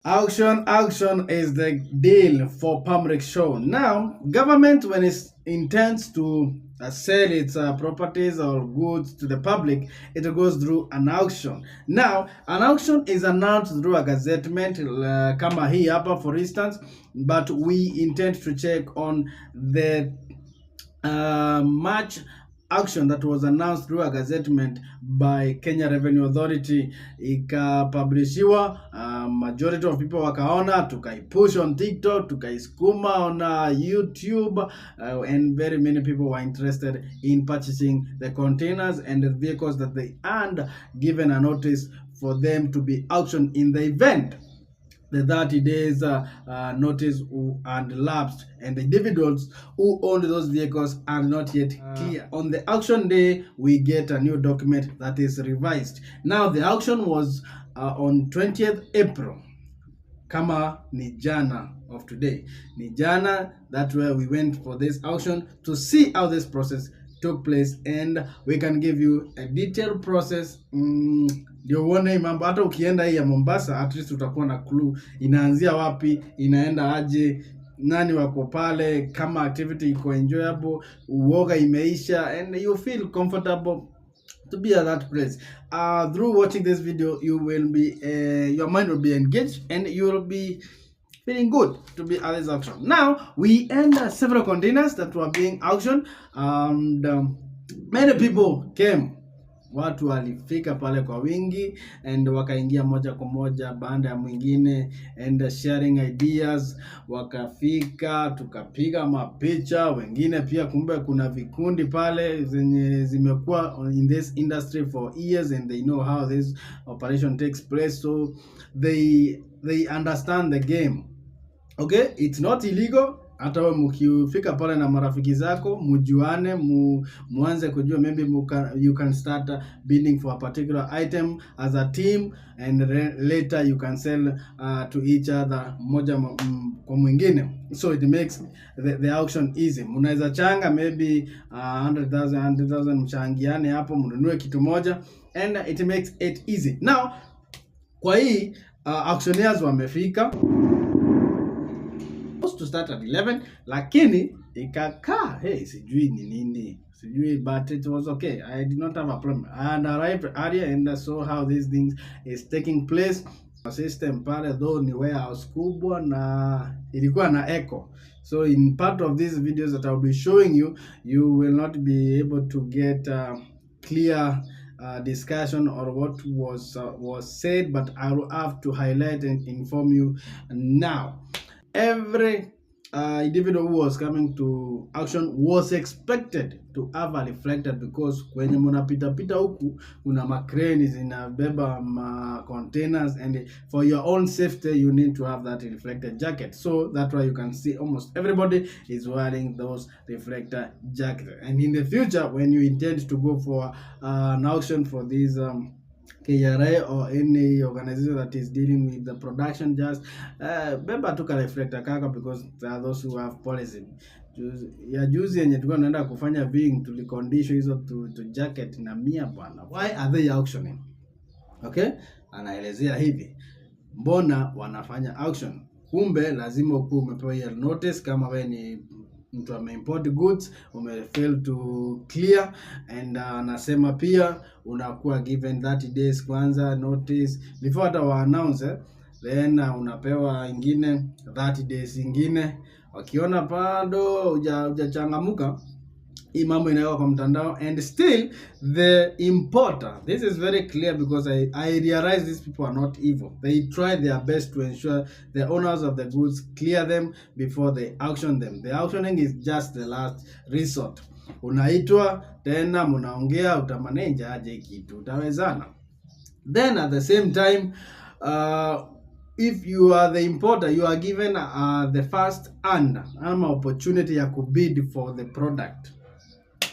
Auction is the deal for public show. Now, government, when it intends to sell its properties or goods to the public, it goes through an auction. Now, an auction is announced through a gazettement, kama hii hapa for instance, but we intend to check on the March auction that was announced through a gazettement by Kenya Revenue Authority, ikapublishiwa. Majority of people wakaona, tukaipush on TikTok, tukaiskuma on YouTube, and very many people were interested in purchasing the containers and the vehicles that they earned, given a notice for them to be auctioned in the event the 30 days notice and lapsed, and the individuals who owned those vehicles are not yet clear. On the auction day, we get a new document that is revised. Now, the auction was on 20th April. Kama ni jana of today. Ni jana, that's where we went for this auction to see how this process took place, and we can give you a detailed process. Ndio uone mambo, hata ukienda hii ya Mombasa at least utakuwa na clue inaanzia wapi, inaenda aje, nani wako pale, kama activity iko enjoyable, uoga imeisha, and you feel comfortable to be at that place. Through watching this video, you will be your mind will be engaged and you will be feeling good to be at this auction. Now, we end several containers that were being auctioned, and many people came. Watu walifika pale kwa wingi and wakaingia moja kwa moja baada ya mwingine and sharing ideas. Wakafika, tukapiga mapicha. Wengine pia, kumbe kuna vikundi pale zenye zimekuwa in this industry for years and they know how this operation takes place, so they understand the game. Okay, it's not illegal. Hata wewe mkifika pale na marafiki zako, mujuane, muanze kujua, maybe you can start bidding for a particular item as a team, and later you can sell to each other, moja kwa mwingine. So it makes the auction easy. Munaweza changa maybe 100,000 mchangiane hapo, mnunue kitu moja, and it makes it easy. Now, kwa hii auctioneers wamefika to start at 11, lakini ikakaa, hey, sijui ni nini, sijui, but it was okay. I did not have a problem. And I arrived earlier and I saw how these things is taking place. System pale though ni warehouse kubwa na ilikuwa na echo. So in part of these videos that I'll be showing you, you will not be able to get clear discussion or what was said, but I will have to highlight and inform you now. Every individual who was coming to auction was expected to have a reflector, because kwenye mnapita pita huku kuna makreni zinabeba containers, and for your own safety you need to have that reflector jacket. So that's why you can see almost everybody is wearing those reflector jackets. And in the future, when you intend to go for an auction for these KRA or any organization that is dealing with the production, just beba tuka reflector kaka, because there are those who have policy. Juzi yenye tulikuwa tunaenda kufanya viewing, tulikondisho hizo to jacket na 100 bwana. Why are they auctioning? Okay, anaelezea hivi, mbona wanafanya auction. Kumbe lazima ukuwe umepewa hiyo notice, kama wewe ni mtu ameimport goods, umefail to clear, and anasema pia unakuwa given 30 days kwanza notice before hata wa announce, then unapewa ingine 30 days ingine. Wakiona bado hujachangamuka, hii mambo inawekwa kwa mtandao, and still the importer, this is very clear, because I realize these people are not evil. They try their best to ensure the owners of the goods clear them before they auction them. The auctioning is just the last resort. Unaitwa tena, mnaongea, utamanage aje kitu, utawezana. Then at the same time, if you are the importer, you are given the first opportunity ya kubid for the product.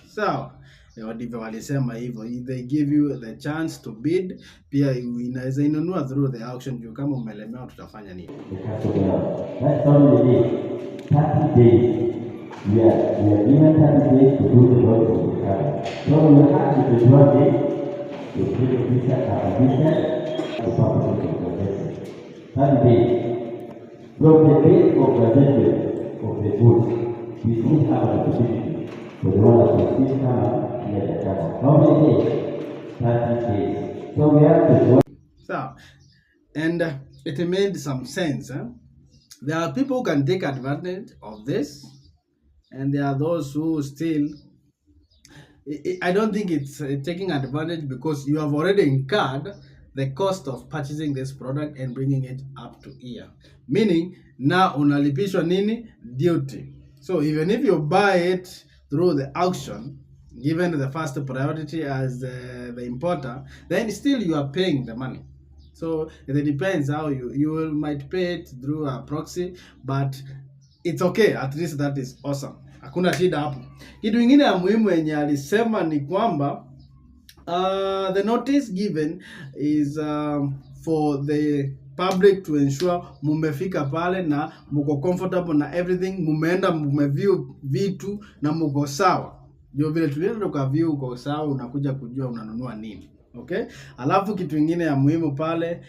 So ndivyo walisema hivyo, they give you the chance to bid. Pia inaweza inunua through the auction, juu kama umelemewa tutafanya nini. That's only 30 days. We are given 30 days to do the work of the car. So you have to do 1 day to create a business to publish the process. 30 days. From the date of possession of the goods, we still have an opportunity for the one that will still come and clear the title. How many days? 30 days. So we have to. So, and it made some sense. There are people who can take advantage of this, and there are those who still. I don't think it's taking advantage because you have already incurred the cost of purchasing this product and bringing it up to here. Meaning, now unalipishwa nini? Duty. So even if you buy it through the auction, given the first priority as the importer, then still you are paying the money. So it depends how you might pay it through a proxy, but it's okay. At least that is awesome. Hakuna shida hapo. Kitu kingine ya muhimu yenye alisema ni kwamba the notice given is for the public to ensure mumefika pale na muko comfortable na everything, mumeenda mumeview vitu na muko sawa. Ndio vile tulienda tukaview uko sawa, unakuja kujua unanunua nini. Okay? Alafu kitu kingine ya muhimu pale,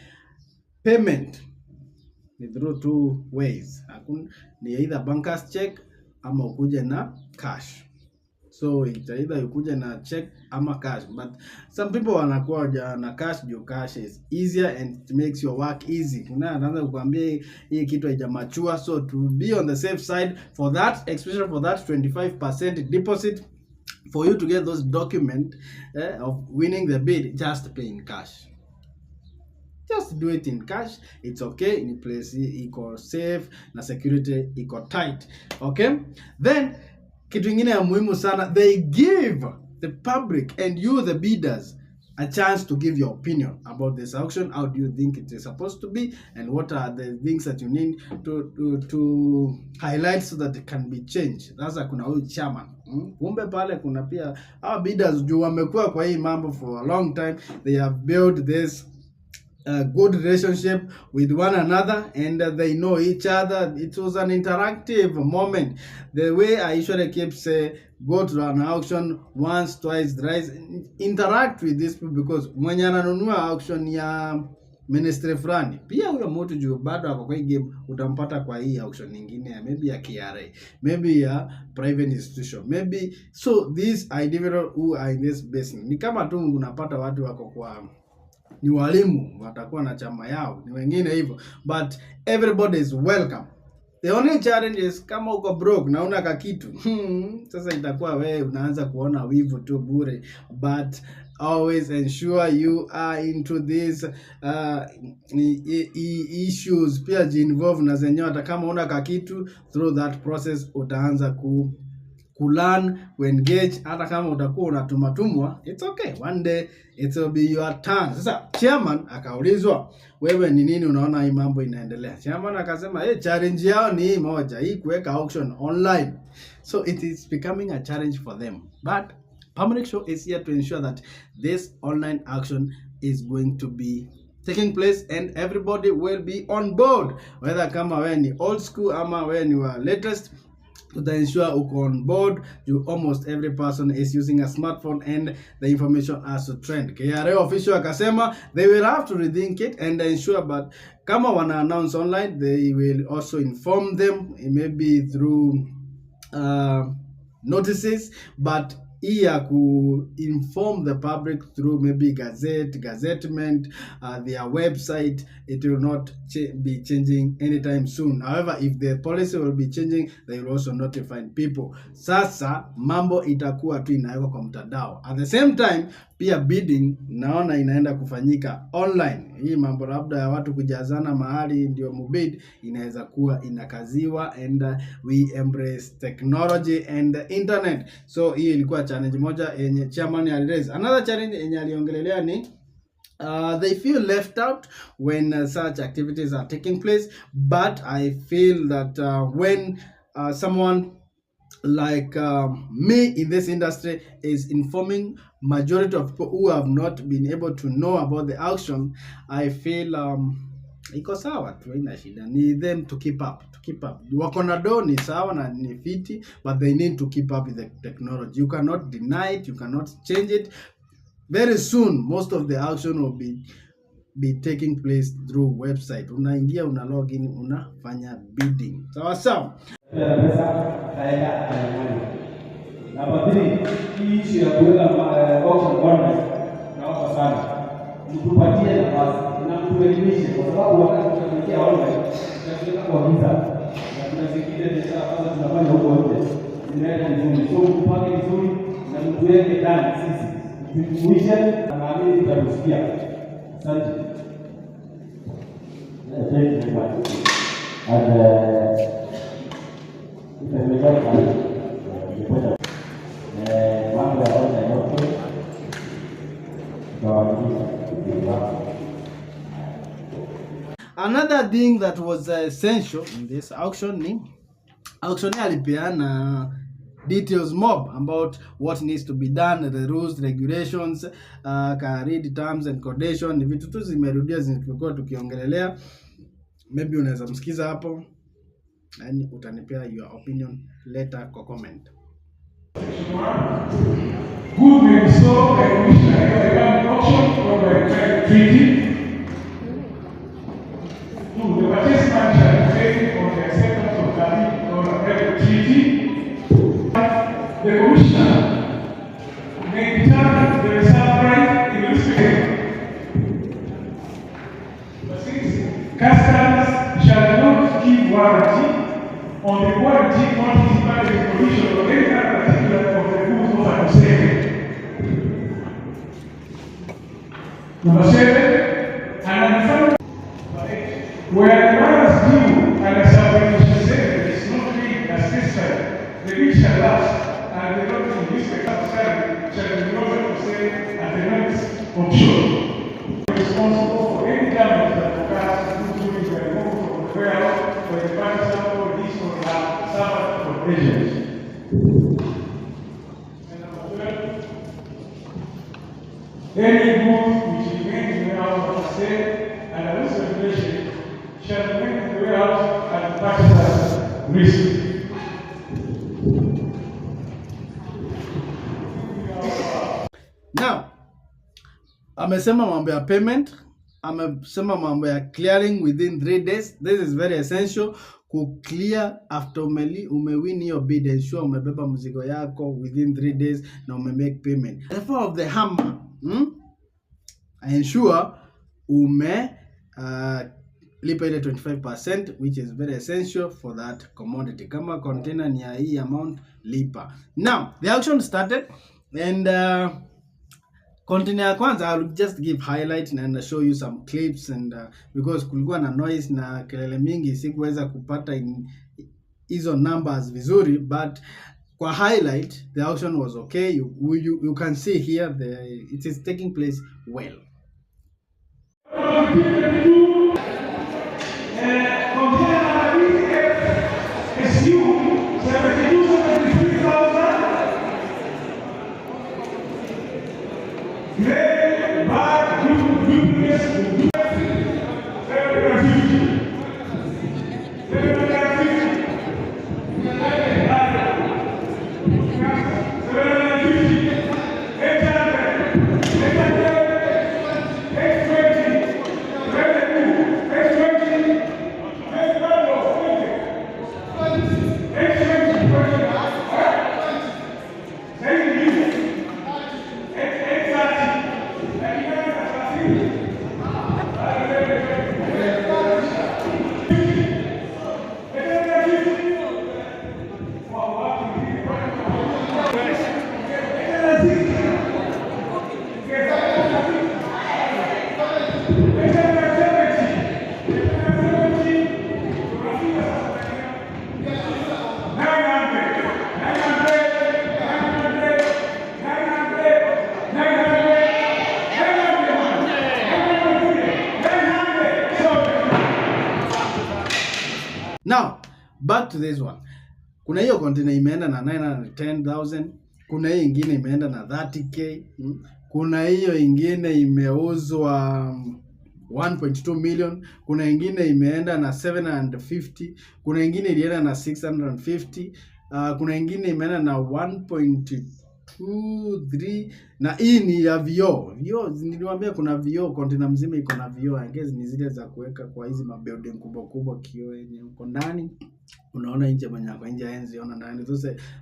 payment ni through two ways. Ni either banker's check ama ukuje na cash. So it's either ukuje na check ama cash, but some people wanakuwa na cash juu cash is easier and it makes your work easy. Anaanza kukuambia hii kitu haijamachua, so to be on the safe side for that, especially for that 25% deposit, for you to get those document of winning the bid, just pay in cash. Just do it in cash. It's okay. In place iko safe na security iko tight. Okay? Then kitu ingine ya muhimu sana, they give the public and you the bidders a chance to give your opinion about this auction. How do you think it is supposed to be, and what are the things that you need to highlight so that it can be changed. Sasa kuna huyu chairman. Kumbe pale kuna pia our bidders juu wamekuwa kwa hii mambo for a long time. They have built this good relationship with one another, and they know each other. It was an interactive moment. The way I usually keep say, go to an auction once, twice, thrice, interact with these people, because mwenye ananunua auction ya ministry fulani pia huyo mtu juu bado ako kwa hii game, utampata kwa hii auction nyingine, maybe ya KRA, maybe ya private institution, maybe. So these individuals who are in this business ni kama tu unapata watu wako kwa ni walimu watakuwa na chama yao, ni wengine hivyo, but everybody is welcome. The only challenge is kama uko broke na una kakitu sasa itakuwa wewe unaanza kuona wivu tu bure, but always ensure you are into these issues, pia involve na zenyewe. Hata kama una kakitu, through that process utaanza kulearn, engage. Hata kama utakuwa unatumatumwa, it's okay, one day it will be your turn. Sasa chairman akaulizwa, wewe ni nini unaona hii mambo inaendelea? Chairman akasema challenge yao ni hii moja, hii kuweka auction online. So it is becoming a challenge for them, but Public Show is here to ensure that this online auction is going to be taking place and everybody will be on board, whether kama wewe ni old school ama wewe ni wa latest. To ensure uko on board, almost every person is using a smartphone and the information has to trend. KRA official akasema they will have to rethink it and ensure, but kama wana announce online, they will also inform them, maybe through notices, but here to inform the public through maybe gazettement, their website. It will not be changing anytime soon. However, if the policy will be changing, they will also notify people. Sasa mambo itakuwa tu inawekwa kwa mtandao. At the same time, pia bidding naona inaenda kufanyika online. Hii mambo labda ya watu kujazana mahali ndio mubid inaweza kuwa inakaziwa, and we embrace technology and the internet. So hii ilikuwa challenge moja yenye chairman aliraise. Another challenge yenye aliongelelea ni they feel left out when such activities are taking place, but I feel that when someone like me in this industry is informing majority of people who have not been able to know about the auction, I feel iko sawa tu, haina shida. Ni them to keep up. Wako na do ni sawa na ni fiti, but they need to keep up with the technology. You cannot deny it, you cannot change it. Very soon most of the auction will be be taking place through website. Unaingia, una login, unafanya bidding. Sawa sawa. Number 3, hii issue ya kuweka auction bond naomba sana mtupatie nafasi na mtuelimishe, kwa sababu wakati tunafikia online tunafika kwa giza na tunasikia biashara kwanza tunafanya huko nje inaenda vizuri, so mpake vizuri na mtuweke ndani sisi tuimishe, na naamini tutatusikia. Asante. Thank you very much. And if I may just another thing that was essential in this auction ni auctioneer alipeana details mob about what needs to be done, the rules, regulations, read terms and conditions. Ni vitu tu zimerudia tumekuwa tukiongelelea. Maybe unaweza msikiza hapo and utanipea your opinion later kwa comment. Good may be so, I wish I had an auction or a treaty. The participant shall pay for the acceptance of that or a private treaty. The commissioner may determine the reserve price in respect. Customers shall not give warranty on the quality, quantity, quality, condition, or any other particular of the goods offered to sale. Number 7, an where the warrants due and a subordination sale is not paid as necessary, the bill shall lapse, and the not in respect of salary shall be offered to sale at the next auction. Responsible for any damage that occurs during the removal from the warehouse for the party sample release from the servant for agents. Any good which remains in the warehouse for sale and a loose regulation shall remain in the warehouse at the purchaser's risk. Now, amesema mambo ya payment, amesema mambo ya clearing within 3 days. This is very essential. Clear after umewin your bid, ensure umebeba mzigo yako within 3 days na umemake payment. Therefore of the hammer, ensure lipa ile 25%, which is very essential for that commodity. Kama container ni ya hii amount, lipa. Now the auction started and container ya kwanza, I'll just give highlight and show you some clips and because kulikuwa na noise na kelele mingi sikuweza kupata hizo numbers vizuri, but kwa highlight the auction was okay. You can see here it is taking place well. Now, back to this one. Kuna hiyo container imeenda na 910,000, kuna hiyo ingine imeenda na 30k, kuna hiyo ingine imeuzwa 1.2 million, kuna ingine imeenda na 750, kuna ingine ilienda na 650, kuna ingine imeenda na 2 3, na hii ni ya vioo. Niliwaambia kuna vioo, container mzima iko na vioo. I guess ni zile za kuweka kwa hizi mabuilding kubwa kubwa, kioo yenye uko ndani unaona nje, mwenye kwa nje haenzi ona ndani.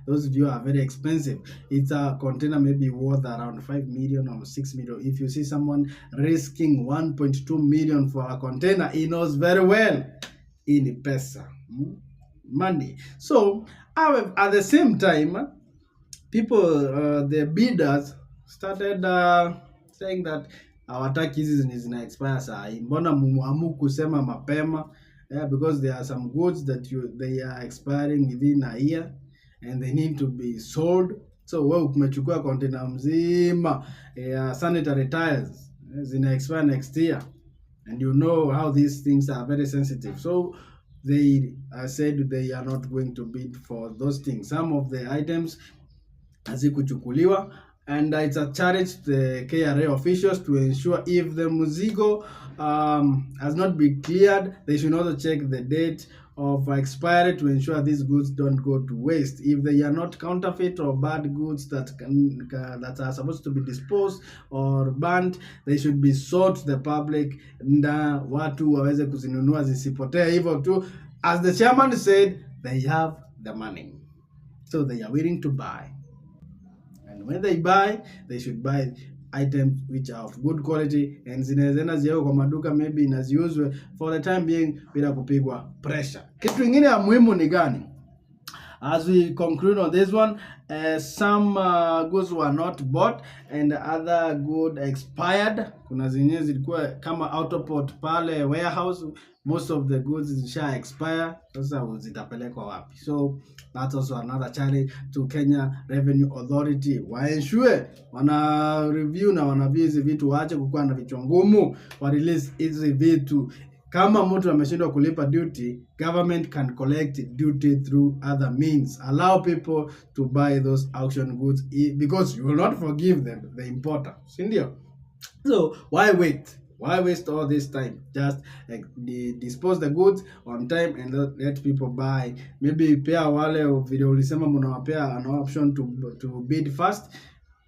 Those view are very expensive. It's a container maybe worth around 5 million or 6 million. If you see someone risking 1.2 million for a container, he knows very well hii ni pesa, money. So at the same time, people, the bidders started saying that hawataki hizi zina expire saa hii. Mbona muamu kusema mapema? Yeah, because there are some goods that they are expiring within a year and they need to be sold. So wewe umechukua container mzima sanitary tiles zina expire next year, and you know how these things are very sensitive. So they said they are not going to bid for those things. Some of the items hazikuchukuliwa, and it's a challenge to the KRA officials to ensure if the muzigo has not been cleared, they should also check the date of expiry to ensure these goods don't go to waste. If they are not counterfeit or bad goods that are supposed to be disposed or banned, they should be sold to the public, na watu waweze kuzinunua zisipotee hivyo tu. As the chairman said, they have the money, so they are willing to buy. And when they buy, they should buy items which are of good quality, and zinaweza ziwe kwa maduka maybe inaziuzwe for the time being bila kupigwa pressure. Kitu kingine ya muhimu ni gani? As we conclude on this one, some goods were not bought and other good expired. Kuna zenye zilikuwa kama autoport pale warehouse, most of the goods zisha expire. Sasa zitapelekwa wapi? So that's also another challenge to Kenya Revenue Authority. Waensure wana review na wana hizi vitu, waache kukuwa na vichwa ngumu, wa release hizi vitu. Kama mtu ameshindwa kulipa duty, government can collect duty through other means. Allow people to buy those auction goods because you will not forgive them, the importer. Sindio? So why wait? Why waste all this time? Just dispose the goods on time and let people buy. Maybe pia wale video ulisema mnawapea an option to bid first,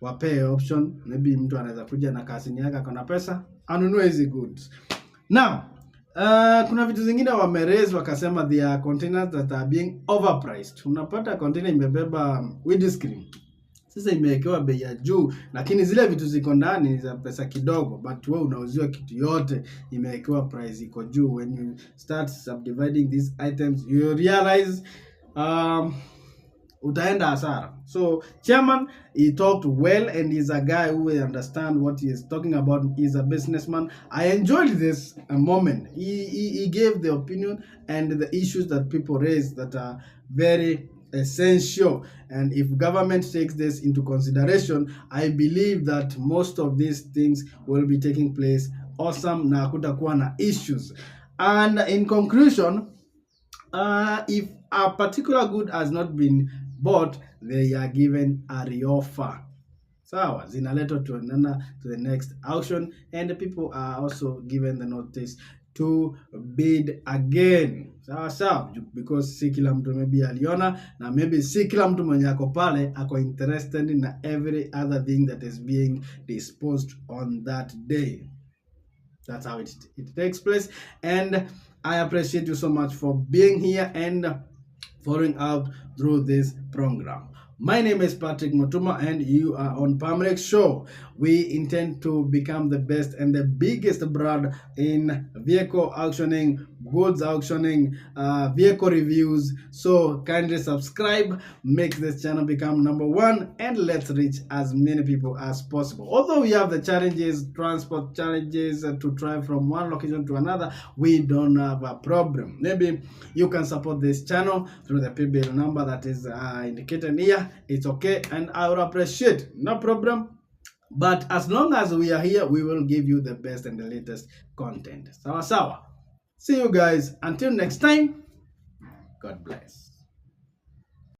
wapee option. Maybe mtu anaweza kuja na kasini yake akona pesa anunue hizi goods. Now, kuna vitu zingine wameraise wakasema there are containers that are being overpriced. Unapata container imebeba windscreen, sasa imewekewa bei ya juu, lakini zile vitu ziko ndani za pesa kidogo, but wewe unauziwa kitu yote imewekewa price iko juu. When you start subdividing these items, you realize utaenda hasara. So chairman, he talked well, and he's a guy who will understand what he is talking about. He's a businessman. I enjoyed this moment. He gave the opinion and the issues that people raise that are very essential, and if government takes this into consideration, I believe that most of these things will be taking place awesome na hakutakuwa na issues. And in conclusion, if a particular good has not been bought, they are given a reoffer. Sawa, zinaletwa to the next auction, and the people are also given the notice to bid again. Sawa, because si kila mtu maybe aliona, na maybe si kila mtu mwenye ako pale ako interested in every other thing that is being disposed on that day. That's how it takes place, and I appreciate you so much for being here and following out through this program. My name is Patrick Mutuma, and you are on Pamrex Show. We intend to become the best and the biggest brand in vehicle auctioning, goods auctioning, vehicle reviews. So kindly subscribe, make this channel become #1, and let's reach as many people as possible. Although we have the challenges, transport challenges, to drive from one location to another, we don't have a problem. Maybe you can support this channel through the PayBill number that is indicated here. It's okay, and I would appreciate, no problem. But as long as we are here, we will give you the best and the latest content. Sawa. See you guys. Until next time, God bless.